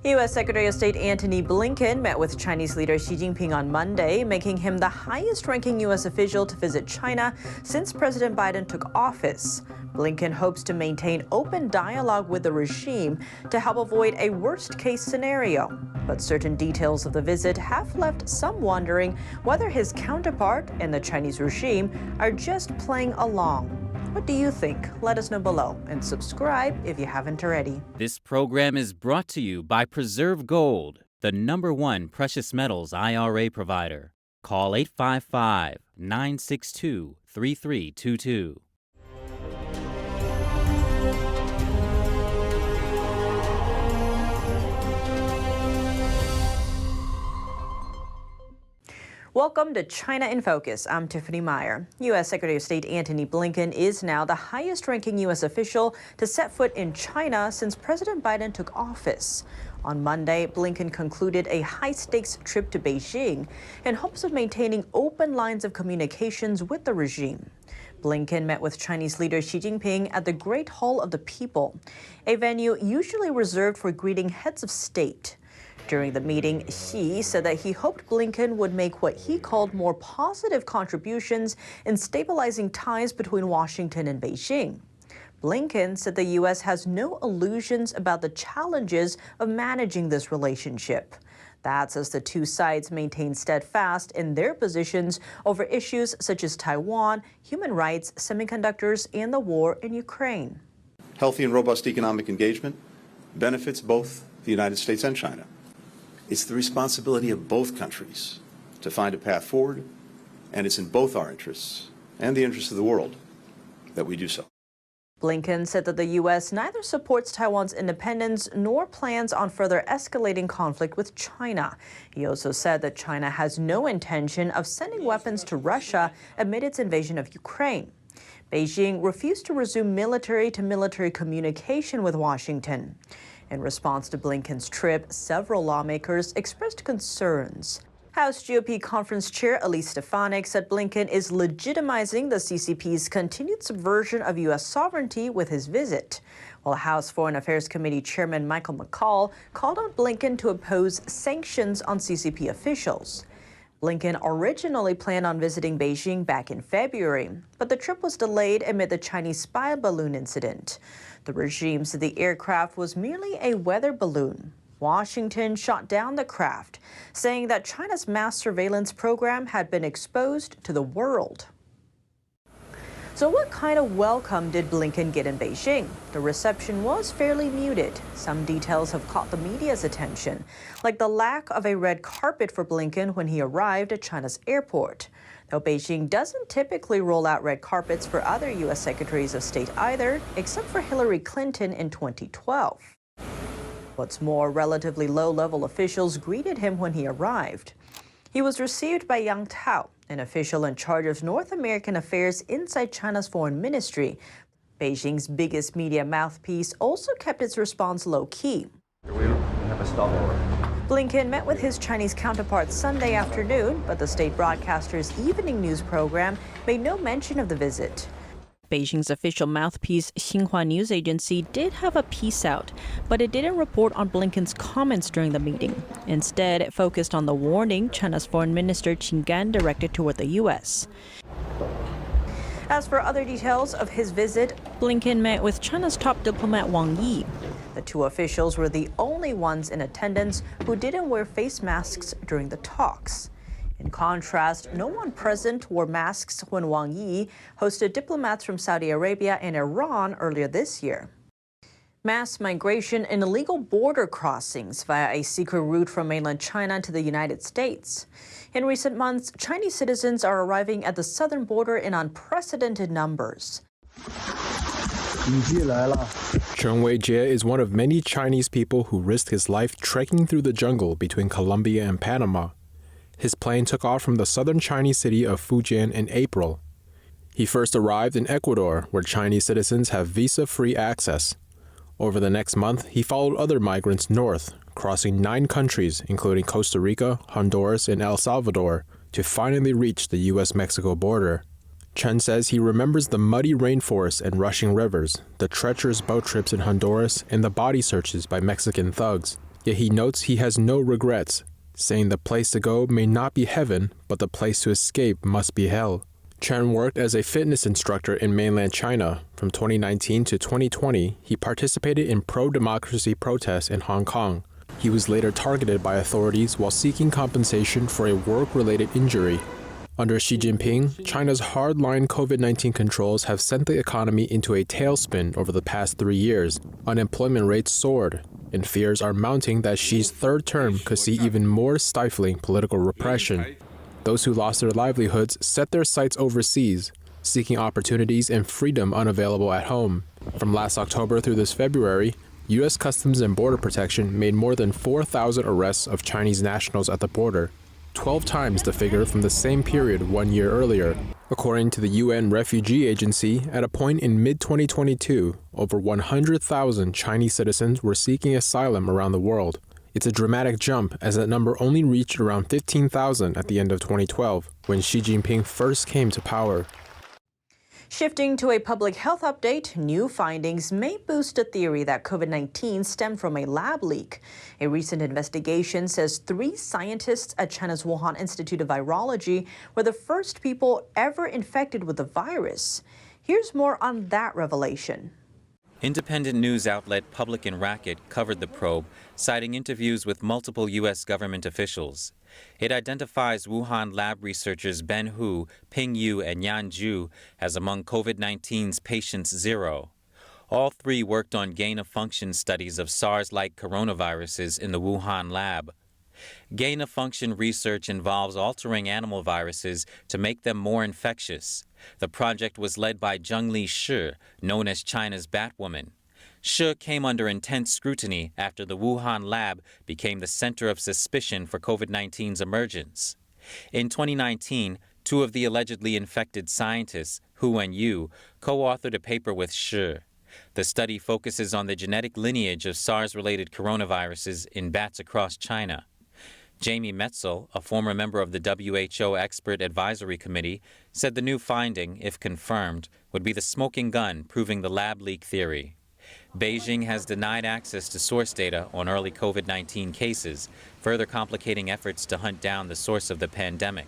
U.S. Secretary of State Antony Blinken met with Chinese leader Xi Jinping on Monday, making him the highest-ranking U.S. official to visit China since President Biden took office. Blinken hopes to maintain open dialogue with the regime to help avoid a worst-case scenario. But certain details of the visit have left some wondering whether his counterpart and the Chinese regime are just playing along. What do you think? Let us know below and subscribe if you haven't already. This program is brought to you by Preserve Gold, the #1 precious metals IRA provider. Call 855-962-3322. Welcome to China in Focus. I'm Tiffany Meyer. U.S. Secretary of State Antony Blinken is now the highest-ranking U.S. official to set foot in China since President Biden took office. On Monday, Blinken concluded a high-stakes trip to Beijing in hopes of maintaining open lines of communications with the regime. Blinken met with Chinese leader Xi Jinping at the Great Hall of the People, a venue usually reserved for greeting heads of state. During the meeting, Xi said that he hoped Blinken would make what he called more positive contributions in stabilizing ties between Washington and Beijing. Blinken said the U.S. has no illusions about the challenges of managing this relationship. That's as the two sides maintain steadfast in their positions over issues such as Taiwan, human rights, semiconductors, and the war in Ukraine. Healthy and robust economic engagement benefits both the United States and China. It's the responsibility of both countries to find a path forward, and it's in both our interests and the interests of the world that we do so. Blinken said that the U.S. neither supports Taiwan's independence nor plans on further escalating conflict with China. He also said that China has no intention of sending weapons to Russia amid its invasion of Ukraine. Beijing refused to resume military-to-military communication with Washington. In response to Blinken's trip, several lawmakers expressed concerns. House GOP Conference Chair Elise Stefanik said Blinken is legitimizing the CCP's continued subversion of U.S. sovereignty with his visit, while House Foreign Affairs Committee Chairman Michael McCaul called on Blinken to oppose sanctions on CCP officials. Blinken originally planned on visiting Beijing back in February, but the trip was delayed amid the Chinese spy balloon incident. The regime said the aircraft was merely a weather balloon. Washington shot down the craft, saying that China's mass surveillance program had been exposed to the world. So what kind of welcome did Blinken get in Beijing? The reception was fairly muted. Some details have caught the media's attention, like the lack of a red carpet for Blinken when he arrived at China's airport. Though Beijing doesn't typically roll out red carpets for other U.S. secretaries of state either, except for Hillary Clinton in 2012. What's more, relatively low-level officials greeted him when he arrived. He was received by Yang Tao, an official in charge of North American affairs inside China's foreign ministry. Beijing's biggest media mouthpiece also kept its response low-key. We have a stopover. Blinken met with his Chinese counterpart Sunday afternoon, but the state broadcaster's evening news program made no mention of the visit. Beijing's official mouthpiece, Xinhua News Agency, did have a piece out, but it didn't report on Blinken's comments during the meeting. Instead, it focused on the warning China's foreign minister Qin Gan directed toward the U.S. As for other details of his visit, Blinken met with China's top diplomat Wang Yi. The two officials were the only ones in attendance who didn't wear face masks during the talks. In contrast, no one present wore masks when Wang Yi hosted diplomats from Saudi Arabia and Iran earlier this year. Mass migration and illegal border crossings via a secret route from mainland China to the United States. In recent months, Chinese citizens are arriving at the southern border in unprecedented numbers. Cheng Wei-jie is one of many Chinese people who risked his life trekking through the jungle between Colombia and Panama. His plane took off from the southern Chinese city of Fujian in April. He first arrived in Ecuador, where Chinese citizens have visa-free access. Over the next month, he followed other migrants north, crossing 9 countries, including Costa Rica, Honduras, and El Salvador, to finally reach the U.S.-Mexico border. Chen says he remembers the muddy rainforests and rushing rivers, the treacherous boat trips in Honduras, and the body searches by Mexican thugs. Yet he notes he has no regrets, saying the place to go may not be heaven, but the place to escape must be hell. Chen worked as a fitness instructor in mainland China. From 2019 to 2020, he participated in pro-democracy protests in Hong Kong. He was later targeted by authorities while seeking compensation for a work-related injury. Under Xi Jinping, China's hardline COVID-19 controls have sent the economy into a tailspin over the past 3 years. Unemployment rates soared, and fears are mounting that Xi's third term could see even more stifling political repression. Those who lost their livelihoods set their sights overseas, seeking opportunities and freedom unavailable at home. From last October through this February, U.S. Customs and Border Protection made more than 4,000 arrests of Chinese nationals at the border, 12 times the figure from the same period 1 year earlier. According to the UN Refugee Agency, at a point in mid-2022, over 100,000 Chinese citizens were seeking asylum around the world. It's a dramatic jump, as that number only reached around 15,000 at the end of 2012, when Xi Jinping first came to power. Shifting to a public health update, new findings may boost the theory that COVID-19 stemmed from a lab leak. A recent investigation says 3 scientists at China's Wuhan Institute of Virology were the first people ever infected with the virus. Here's more on that revelation. Independent news outlet Public and Racket covered the probe, citing interviews with multiple U.S. government officials. It identifies Wuhan lab researchers Ben Hu, Ping Yu, and Yan Zhu as among COVID-19's patients 0. All 3 worked on gain-of-function studies of SARS-like coronaviruses in the Wuhan lab. Gain-of-function research involves altering animal viruses to make them more infectious. The project was led by Zhengli Shi, known as China's Batwoman. Shi came under intense scrutiny after the Wuhan lab became the center of suspicion for COVID-19's emergence. In 2019, 2 of the allegedly infected scientists, Hu and Yu, co-authored a paper with Shi. The study focuses on the genetic lineage of SARS-related coronaviruses in bats across China. Jamie Metzel, a former member of the WHO Expert Advisory Committee, said the new finding, if confirmed, would be the smoking gun proving the lab leak theory. Beijing has denied access to source data on early COVID-19 cases, further complicating efforts to hunt down the source of the pandemic.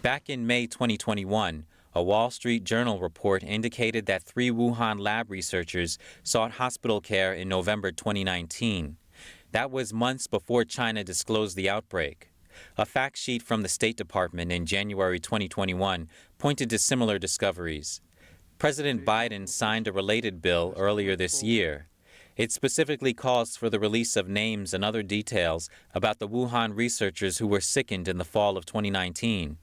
Back in May 2021, a Wall Street Journal report indicated that 3 Wuhan lab researchers sought hospital care in November 2019. That was months before China disclosed the outbreak. A fact sheet from the State Department in January 2021 pointed to similar discoveries. President Biden signed a related bill earlier this year. It specifically calls for the release of names and other details about the Wuhan researchers who were sickened in the fall of 2019.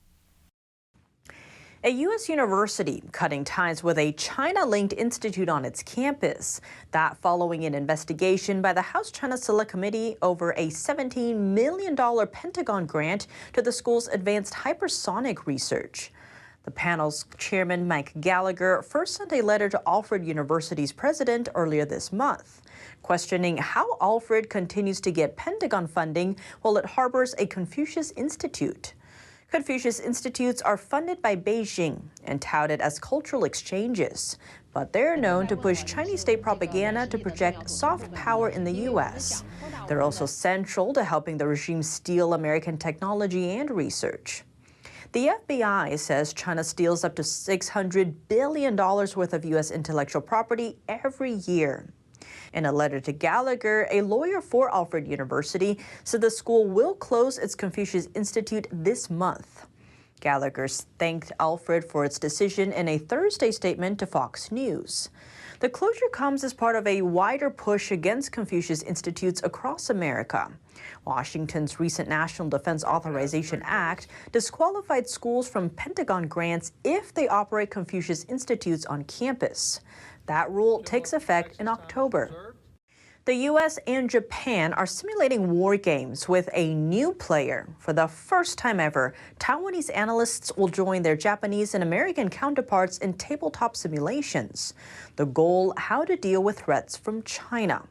A U.S. university cutting ties with a China-linked institute on its campus. That following an investigation by the House China Select Committee over a $17 million Pentagon grant to the school's advanced hypersonic research. The panel's chairman, Mike Gallagher, first sent a letter to Alfred University's president earlier this month, questioning how Alfred continues to get Pentagon funding while it harbors a Confucius Institute. Confucius Institutes are funded by Beijing and touted as cultural exchanges, but they're known to push Chinese state propaganda to project soft power in the U.S. They're also central to helping the regime steal American technology and research. The FBI says China steals up to $600 billion worth of U.S. intellectual property every year. In a letter to Gallagher, a lawyer for Alfred University said the school will close its Confucius Institute this month. Gallagher thanked Alfred for its decision in a Thursday statement to Fox News. The closure comes as part of a wider push against Confucius Institutes across America. Washington's recent National Defense Authorization Act disqualified schools from Pentagon grants if they operate Confucius Institutes on campus. That rule takes effect in October. The U.S. and Japan are simulating war games with a new player. For the first time ever, Taiwanese analysts will join their Japanese and American counterparts in tabletop simulations. The goal, how to deal with threats from China.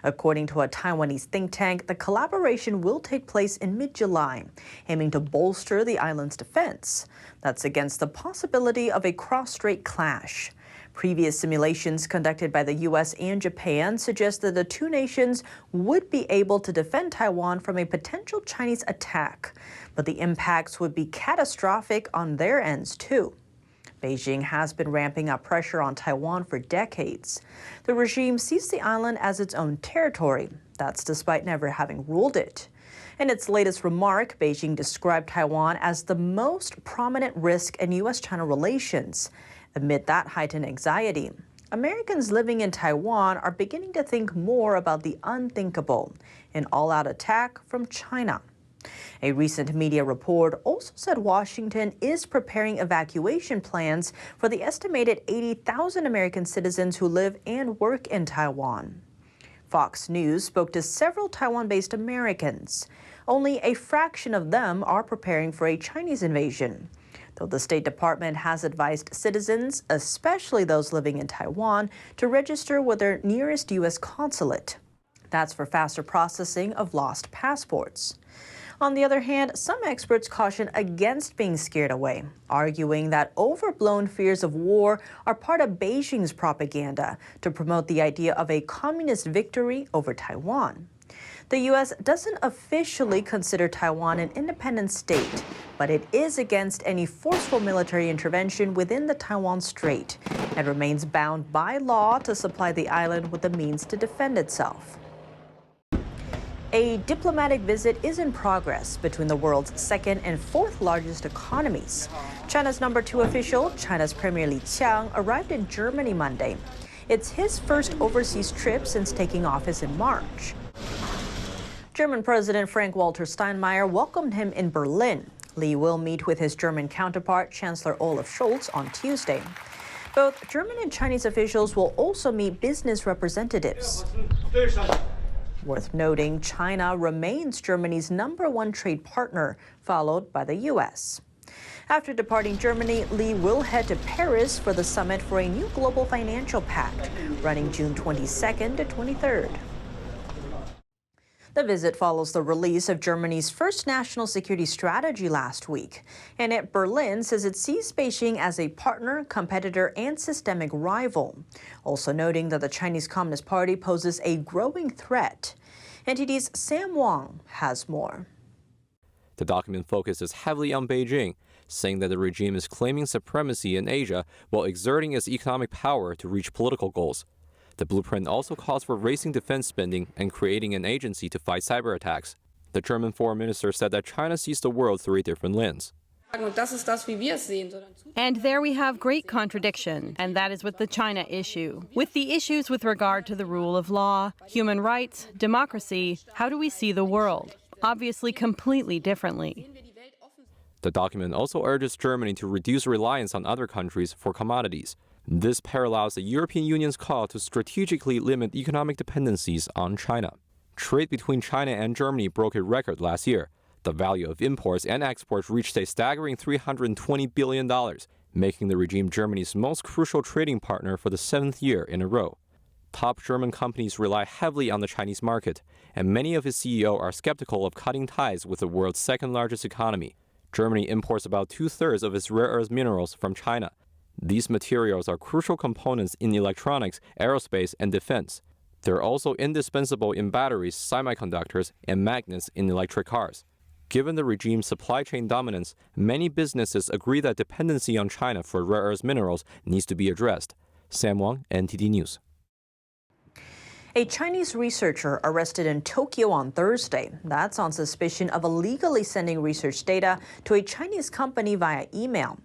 According to a Taiwanese think tank, the collaboration will take place in mid-July, aiming to bolster the island's defense. That's against the possibility of a cross-strait clash. Previous simulations conducted by the U.S. and Japan suggest that the two nations would be able to defend Taiwan from a potential Chinese attack, but the impacts would be catastrophic on their ends, too. Beijing has been ramping up pressure on Taiwan for decades. The regime sees the island as its own territory. That's despite never having ruled it. In its latest remark, Beijing described Taiwan as the most prominent risk in U.S.-China relations. Amid that heightened anxiety, Americans living in Taiwan are beginning to think more about the unthinkable, an all-out attack from China. A recent media report also said Washington is preparing evacuation plans for the estimated 80,000 American citizens who live and work in Taiwan. Fox News spoke to several Taiwan-based Americans. Only a fraction of them are preparing for a Chinese invasion, though the State Department has advised citizens, especially those living in Taiwan, to register with their nearest U.S. consulate. That's for faster processing of lost passports. On the other hand, some experts caution against being scared away, arguing that overblown fears of war are part of Beijing's propaganda to promote the idea of a communist victory over Taiwan. The U.S. doesn't officially consider Taiwan an independent state, but it is against any forceful military intervention within the Taiwan Strait and remains bound by law to supply the island with the means to defend itself. A diplomatic visit is in progress between the world's second and fourth largest economies. China's number 2 official, China's Premier Li Qiang, arrived in Germany Monday. It's his first overseas trip since taking office in March. German President Frank-Walter Steinmeier welcomed him in Berlin. Li will meet with his German counterpart, Chancellor Olaf Scholz, on Tuesday. Both German and Chinese officials will also meet business representatives. Worth noting, China remains Germany's number 1 trade partner, followed by the U.S. After departing Germany, Li will head to Paris for the summit for a new global financial pact, running June 22nd to 23rd. The visit follows the release of Germany's first national security strategy last week. And yet Berlin says it sees Beijing as a partner, competitor, and systemic rival. Also noting that the Chinese Communist Party poses a growing threat. NTD's Sam Wang has more. The document focuses heavily on Beijing, saying that the regime is claiming supremacy in Asia while exerting its economic power to reach political goals. The blueprint also calls for raising defense spending and creating an agency to fight cyber attacks. The German foreign minister said that China sees the world through a different lens. And there we have great contradiction, and that is with the China issue. With the issues with regard to the rule of law, human rights, democracy, how do we see the world? Obviously completely differently. The document also urges Germany to reduce reliance on other countries for commodities. This parallels the European Union's call to strategically limit economic dependencies on China. Trade between China and Germany broke a record last year. The value of imports and exports reached a staggering $320 billion, making the regime Germany's most crucial trading partner for the 7th year in a row. Top German companies rely heavily on the Chinese market, and many of its CEOs are skeptical of cutting ties with the world's second-largest economy. Germany imports about 2/3 of its rare earth minerals from China. These materials are crucial components in electronics, aerospace, and defense. They're also indispensable in batteries, semiconductors, and magnets in electric cars. Given the regime's supply chain dominance, many businesses agree that dependency on China for rare earth minerals needs to be addressed. Sam Wang, NTD News. A Chinese researcher arrested in Tokyo on Thursday. That's on suspicion of illegally sending research data to a Chinese company via email.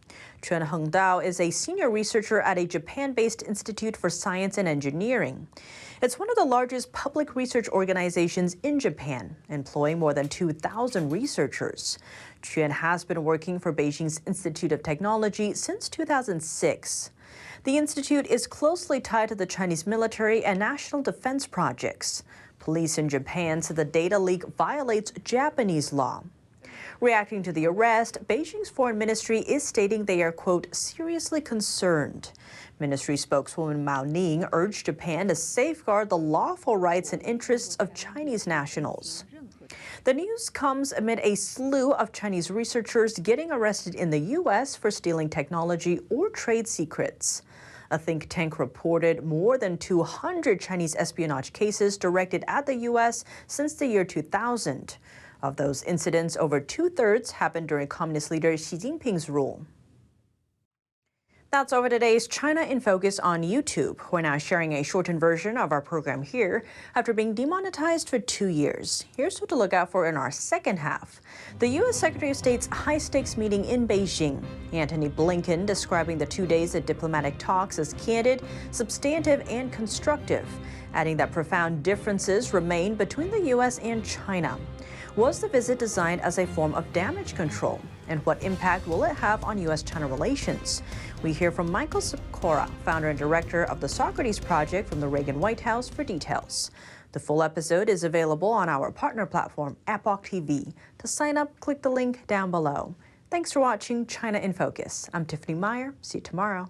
Chen Hengdao is a senior researcher at a Japan-based Institute for Science and Engineering. It's one of the largest public research organizations in Japan, employing more than 2,000 researchers. Chen has been working for Beijing's Institute of Technology since 2006. The institute is closely tied to the Chinese military and national defense projects. Police in Japan said the data leak violates Japanese law. Reacting to the arrest, Beijing's foreign ministry is stating they are, quote, seriously concerned. Ministry spokeswoman Mao Ning urged Japan to safeguard the lawful rights and interests of Chinese nationals. The news comes amid a slew of Chinese researchers getting arrested in the U.S. for stealing technology or trade secrets. A think tank reported more than 200 Chinese espionage cases directed at the U.S. since the year 2000. Of those incidents, over two-thirds happened during Communist leader Xi Jinping's rule. That's over today's China in Focus on YouTube. We're now sharing a shortened version of our program here after being demonetized for 2 years. Here's what to look out for in our second half. The U.S. Secretary of State's high-stakes meeting in Beijing. Antony Blinken describing the 2 days of diplomatic talks as candid, substantive, and constructive, adding that profound differences remain between the U.S. and China. Was the visit designed as a form of damage control? And what impact will it have on U.S.-China relations? We hear from Michael Sikora, founder and director of the Socrates Project from the Reagan White House, for details. The full episode is available on our partner platform, Epoch TV. To sign up, click the link down below. Thanks for watching China in Focus. I'm Tiffany Meyer. See you tomorrow.